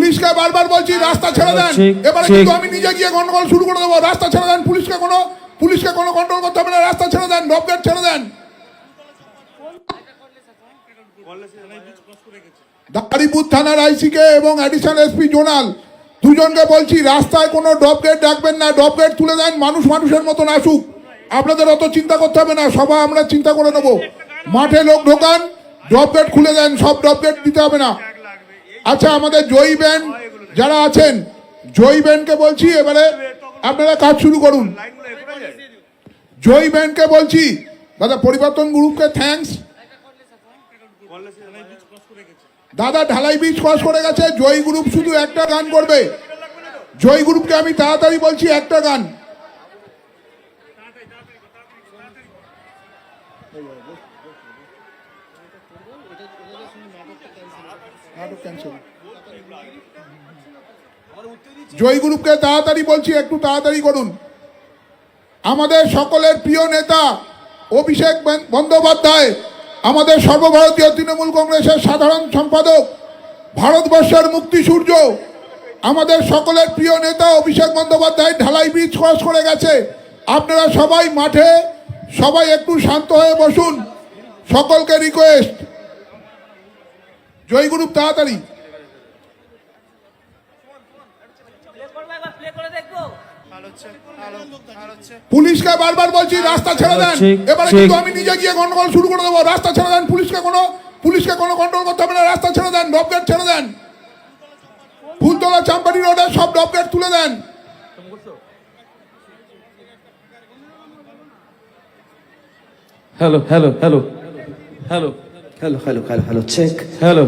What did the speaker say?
পুলিশকে বারবার বলছি রাস্তা ছেড়ে দেন, এবারে কিন্তু আমি নিজে গিয়ে গন্ডগোল শুরু করে দেবো। রাস্তা ছেড়ে দেন, পুলিশকে কোনো কন্ট্রোল করতে হবে না, রাস্তা ছেড়ে দেন, ডবগেট ছেড়ে দেন। দাঁড়িপুর থানার আইসিকে এবং অ্যাডিশনাল এসপি জোনাল দুজনকে বলছি রাস্তায় কোনো ডবগেট রাখবেন না, ডবগেট তুলে দেন, মানুষের মতন আসুক, আপনাদের অত চিন্তা করতে হবে না, সবাই আমরা চিন্তা করে নেবো। মাঠে লোক ঢোকান, ডবগেট খুলে দেন, সব ডবগেট দিতে হবে না। আচ্ছা, আমাদের জয়ী ব্যান্ড যারা আছেন, জয়ী ব্যান্ডকে বলছি এবারে আপনারা কাজ শুরু করুন। জয়ী ব্যান্ডকে বলছি দাদা, পরিবর্তন গ্রুপকে থ্যাঙ্কস দাদা, ঢালাই বীজ ক্রস করে গেছে। জয়ী গ্রুপ শুধু একটা গান করবে, জয়ী গ্রুপকে আমি তাড়াতাড়ি বলছি একটা গান। জয়ী গ্রুপকে তাড়াতাড়ি বলছি একটু তাড়াতাড়ি করুন। আমাদের সকলের প্রিয় নেতা অভিষেক বন্দ্যোপাধ্যায়, আমাদের সর্বভারতীয় তৃণমূল কংগ্রেসের সাধারণ সম্পাদক, ভারতবর্ষের মুক্তি সূর্য, আমাদের সকলের প্রিয় নেতা অভিষেক বন্দ্যোপাধ্যায় ঢালাই ব্রিজ ক্রস করে গেছে। আপনারা সবাই মাঠে, সবাই একটু শান্ত হয়ে বসুন, সকলকে রিকোয়েস্ট। জয় গ্রুপ তাড়াতাড়ি। পুলিশকে বারবার বলছি রাস্তা ছেড়ে দেন, এবারে কিন্তু আমি নিজে গিয়ে গন্ডগোল শুরু করে দেবো। রাস্তা ছেড়ে দেন, পুলিশকে কোনো কন্ট্রোল করতে হবে না, রাস্তা ছেড়ে দেন, ডবগেট ছেড়ে দেন। ফুলতলা চাম্পাটি রোডে সব ডবগেট তুলে দেন। Hello hello hello hello hello hello hello hello check. Hello